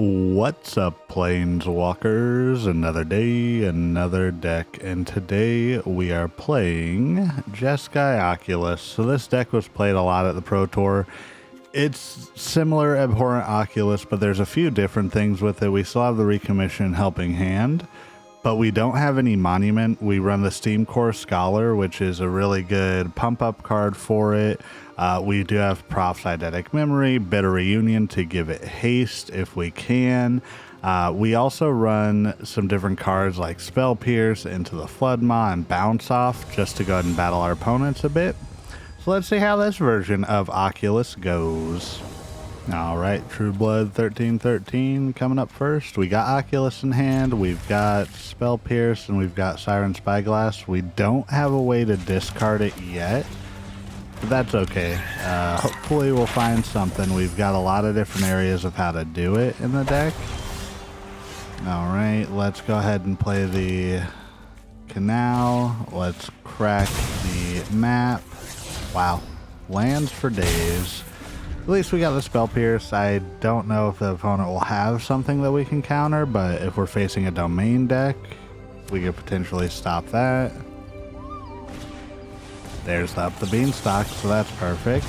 What's up, Planeswalkers? Another day, another deck, and today we are playing Jeskai Oculus. So this deck was played a lot at the Pro Tour. It's similar Abhorrent Oculus, but there's a few different things with it. We still have the Recommission Helping Hand, but we don't have any Monument. We run the Steamcore Scholar, which is a really good pump-up card for it. We do have Proft's Eidetic Memory, Bitter Reunion to give it haste if we can. We also run some different cards like Spell Pierce, Into the Flood Maw, and Bounce Off just to go ahead and battle our opponents a bit. So let's see how this version of Oculus goes. Alright, True Blood 1313 coming up first. We got Oculus in hand, we've got Spell Pierce, and we've got Siren Spyglass. We don't have a way to discard it yet. But that's okay. Hopefully we'll find something. We've got a lot of different areas of how to do it in the deck. Alright, let's go ahead and play the canal. Let's crack the map. Wow, lands for days. At least we got the Spell Pierce. I don't know if the opponent will have something that we can counter, but if we're facing a domain deck, we could potentially stop that. There's up the beanstalk, so that's perfect.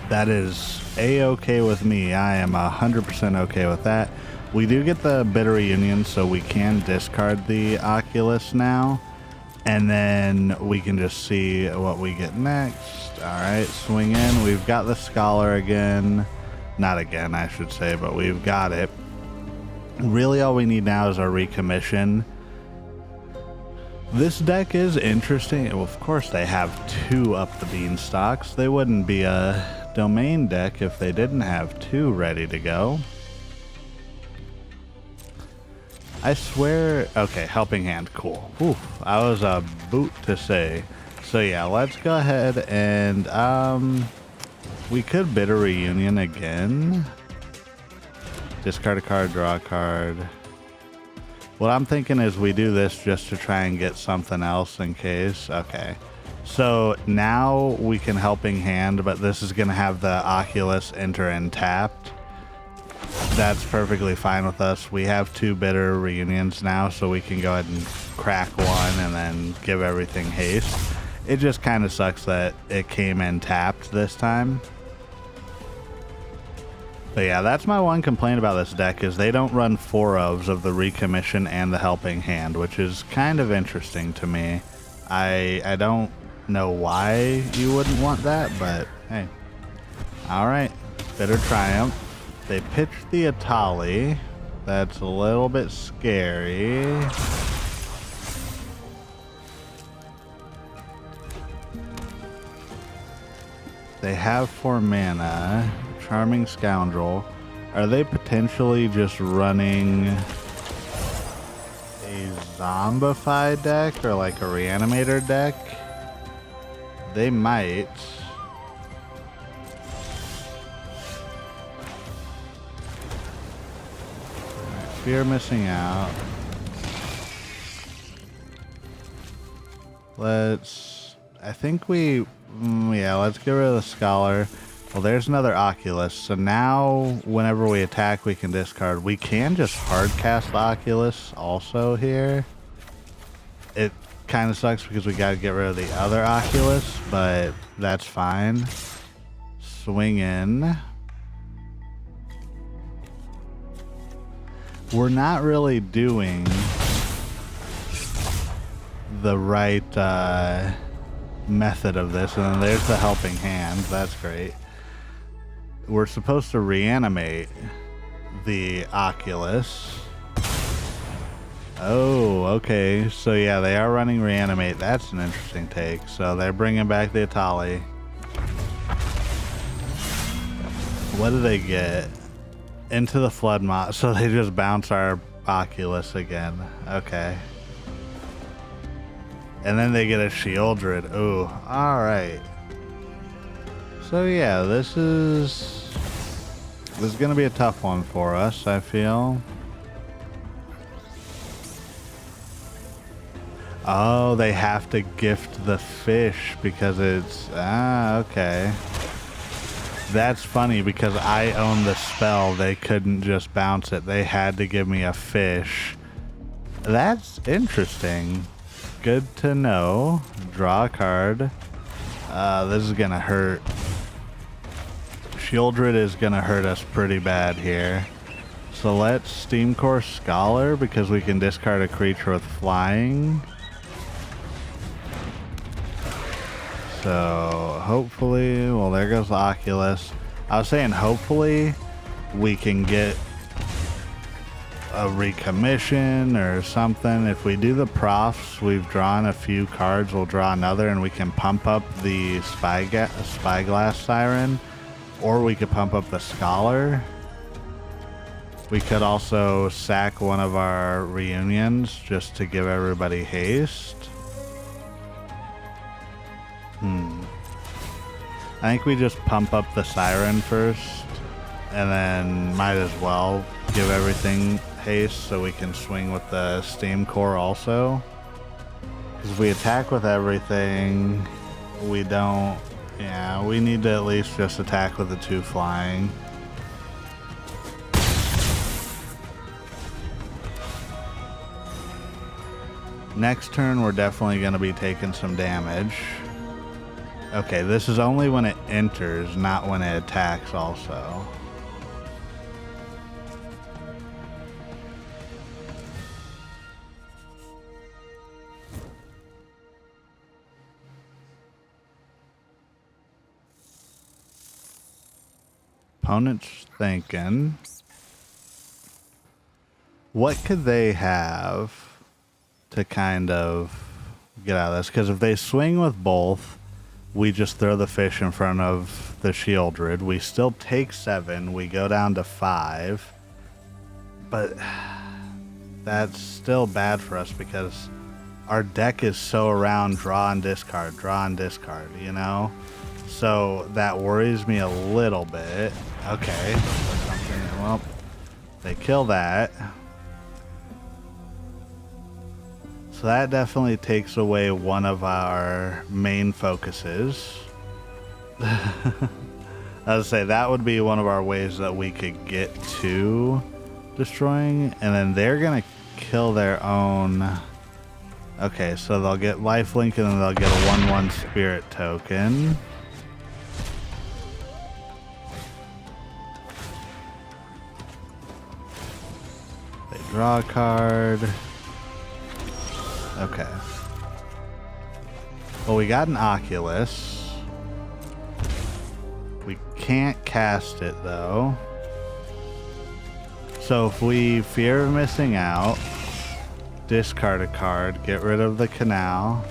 That is a-okay with me. I am 100% okay with that. We do get the Bitter Reunion, so we can discard the Oculus now. And then we can just see what we get next. Alright, swing in. We've got the Scholar again. Not again, I should say, but we've got it. Really all we need now is our Recommission. This deck is interesting. Well, of course they have two up the beanstalks. They wouldn't be a domain deck if they didn't have two ready to go. I swear... Okay, Helping Hand, cool. Oof, I was a boot to say. So yeah, let's go ahead and we could Bitter Reunion again. Discard a card, draw a card. What I'm thinking is we do this just to try and get something else in case. Okay. So now we can Helping Hand, but this is going to have the Oculus enter in tapped. That's perfectly fine with us. We have two Bitter Reunions now, so we can go ahead and crack one and then give everything haste. It just kind of sucks that it came in tapped this time. But yeah, that's my one complaint about this deck is they don't run four of the Recommission and the Helping Hand, which is kind of interesting to me. I don't know why you wouldn't want that, but hey. Alright, Bitter Triumph. They pitched the Atali. That's a little bit scary. They have 4 mana. Charming Scoundrel. Are they potentially just running a zombified deck or like a reanimator deck? They might. Fear missing out. I think yeah, let's get rid of the Scholar. Well, there's another Oculus. So now, whenever we attack, we can discard. We can just hard cast the Oculus also here. It kind of sucks because we got to get rid of the other Oculus, but that's fine. Swing in. We're not really doing the right method of this. And then there's the Helping Hand. That's great. We're supposed to reanimate the Oculus. Oh, okay. So yeah, they are running Reanimate. That's an interesting take. So they're bringing back the Atali. What do they get? Into the Flood Maw. So they just bounce our Oculus again. Okay. And then they get a Shieldred. Ooh, alright. So yeah, this is going to be a tough one for us, I feel. Oh, they have to gift the fish because it's... okay. That's funny because I own the spell. They couldn't just bounce it. They had to give me a fish. That's interesting. Good to know. Draw a card. This is gonna hurt. Shieldred is gonna hurt us pretty bad here. So let's Steamcore Scholar because we can discard a creature with flying. So hopefully, well, there goes the Oculus. I was saying hopefully we can get a Recommission or something. If we do the Profts, we've drawn a few cards, we'll draw another and we can pump up the Spyglass Siren, or we could pump up the Scholar. We could also sack one of our reunions just to give everybody haste. I think we just pump up the Siren first, and then might as well give everything haste so we can swing with the Steamcore also. Because if we attack with everything, we don't... Yeah, we need to at least just attack with the 2 flying. Next turn, we're definitely going to be taking some damage. Okay, this is only when it enters, not when it attacks also. Opponent's thinking, what could they have to kind of get out of this? Because if they swing with both, we just throw the fish in front of the Shieldred. We still take 7. We go down to 5. But that's still bad for us because our deck is so around draw and discard, you know? So that worries me a little bit. Okay. Well, they kill that. So that definitely takes away one of our main focuses. I would say that would be one of our ways that we could get to destroying. And then they're going to kill their own. Okay, so they'll get lifelink and then they'll get a 1/1 spirit token. They draw a card. Okay. Well, we got an Oculus. We can't cast it, though. So if we fear of missing out, discard a card, get rid of the canal.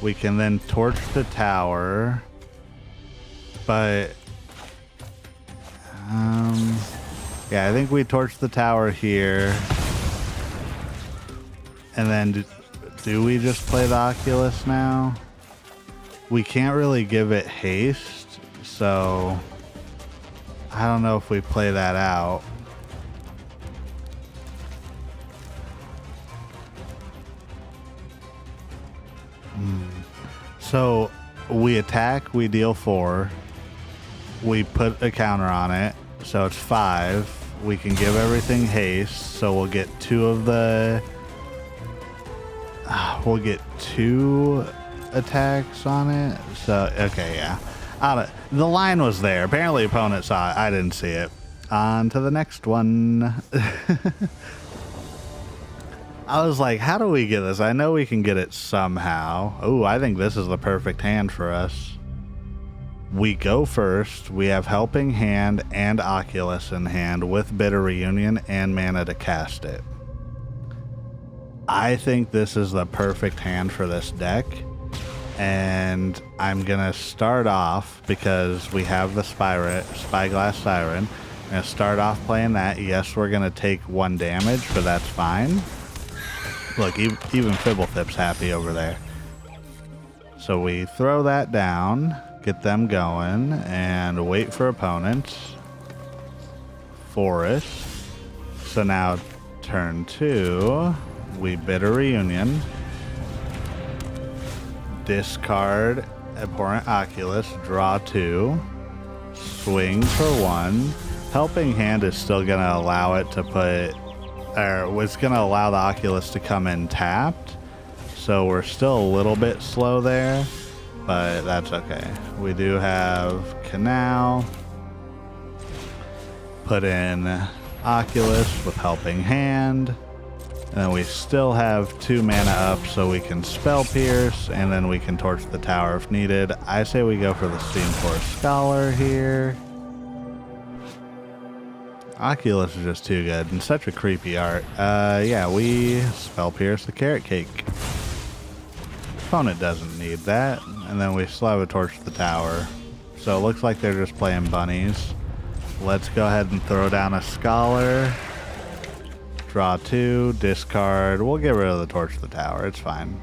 We can then torch the tower. But... yeah, I think we torch the tower here. And then, do we just play the Oculus now? We can't really give it haste, so I don't know if we play that out. So, we attack, we deal 4. We put a counter on it, so it's 5. We can give everything haste, so we'll get 2 of the... we'll get 2 attacks on it. So, okay, yeah. The line was there. Apparently, opponent saw it. I didn't see it. On to the next one. I was like, how do we get this? I know we can get it somehow. Oh, I think this is the perfect hand for us. We go first. We have Helping Hand and Oculus in hand with Bitter Reunion and mana to cast it. I think this is the perfect hand for this deck. And I'm going to start off, because we have the Spyglass Siren. I'm going to start off playing that. Yes, we're going to take 1 damage, but that's fine. Look, even Fibblethip's happy over there. So we throw that down, get them going, and wait for opponents. Forest. So now turn 2, we Bitter Reunion. Discard Abhorrent Oculus, draw 2, swing for 1. Helping Hand is still going to allow it to put, or it's going to allow the Oculus to come in tapped. So we're still a little bit slow there, but that's okay. We do have Canal. Put in Oculus with Helping Hand. And then we still have 2 mana up so we can Spell Pierce, and then we can torch the tower if needed. I say we go for the Steamcore Scholar here. Oculus is just too good and such a creepy art. Yeah, we Spell Pierce the Carrot Cake. Opponent doesn't need that. And then we still have a torch the tower. So it looks like they're just playing bunnies. Let's go ahead and throw down a Scholar. Draw 2, discard. We'll get rid of the torch of the tower. It's fine.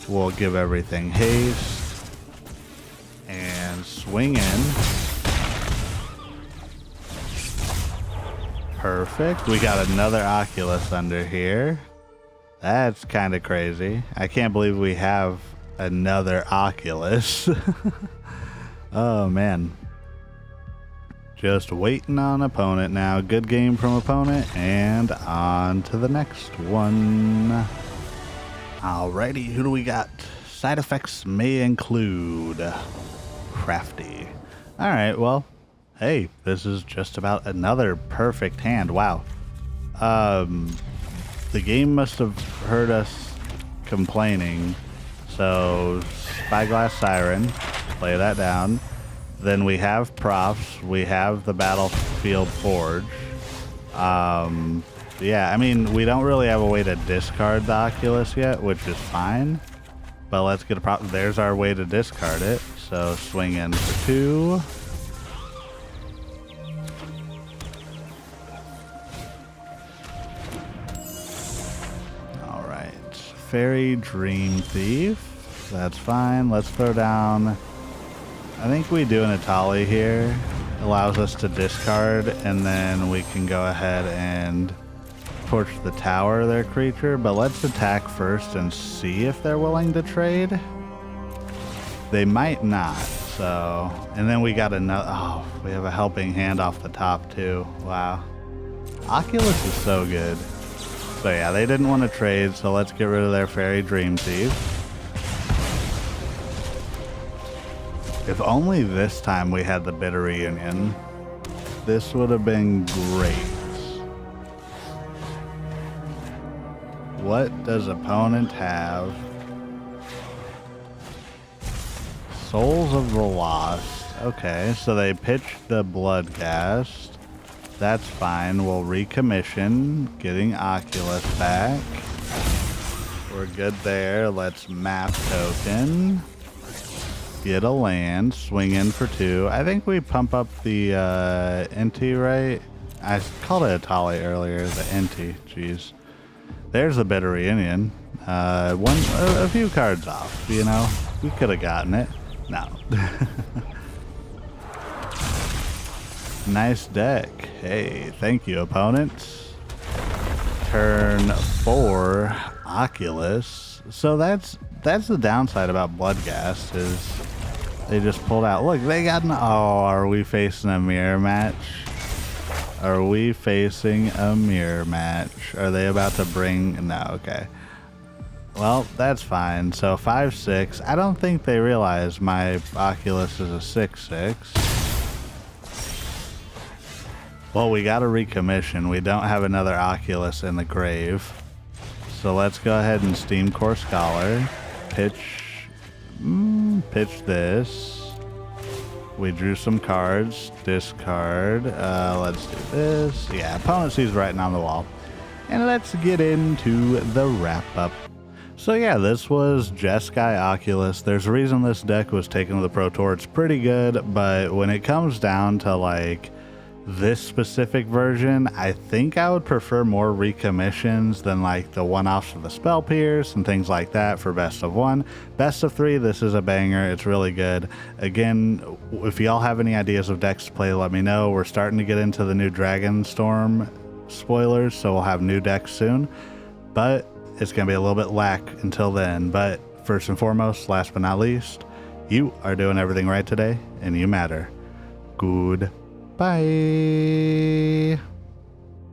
We'll give everything haste. And swing in. Perfect. We got another Oculus under here. That's kind of crazy. I can't believe we have another Oculus. Oh, man. Just waiting on opponent now. Good game from opponent, and on to the next one. Alrighty, who do we got? Side effects may include crafty. Alright, well, hey, this is just about another perfect hand. Wow. The game must have heard us complaining. So, Spyglass Siren, play that down. Then we have Profts, we have the Battlefield Forge. Yeah, I mean, we don't really have a way to discard the Oculus yet, which is fine. But let's get a Proft. There's our way to discard it. So swing in for 2. Alright, Fairy Dream Thief. That's fine. Let's throw down... I think we do an Atali here. Allows us to discard, and then we can go ahead and torch the tower, their creature. But let's attack first and see if they're willing to trade. They might not, so... And then we got another... Oh, we have a Helping Hand off the top, too. Wow. Oculus is so good. So yeah, they didn't want to trade, so let's get rid of their Fairy Dream Thief. If only this time we had the Bitter Reunion. This would have been great. What does opponent have? Souls of the Lost. Okay, so they pitched the Bloodghast. That's fine. We'll recommission, getting Oculus back. We're good there. Let's map token. Get a land, swing in for 2. I think we pump up the Inti, right? I called it a Tali earlier, the Inti. Jeez. There's the Bitter Reunion. A few cards off, you know? We could have gotten it. No. Nice deck. Hey, thank you, opponent. Turn 4, Oculus. So that's the downside about Bloodghast is they just pulled out. Look, they got an... Oh, are we facing a mirror match? Are we facing a mirror match? Are they about to bring... No, okay. Well, that's fine. So 5/6. I don't think they realize my Oculus is a 6/6. Well, we got a recommission. We don't have another Oculus in the grave. So let's go ahead and Steamcore Scholar. Pitch this. We drew some cards. Discard. Let's do this. Yeah, opponent sees writing on the wall. And let's get into the wrap-up. So yeah, this was Jeskai Oculus. There's a reason this deck was taken to the Pro Tour. It's pretty good, but when it comes down to like this specific version, I think I would prefer more recommissions than like the one-offs of the Spell Pierce and things like that for best of 1. Best of 3, this is a banger. It's really good. Again, if y'all have any ideas of decks to play, let me know. We're starting to get into the new Dragonstorm spoilers, so we'll have new decks soon. But it's going to be a little bit lack until then. But first and foremost, last but not least, You are doing everything right today, and you matter. Goodbye.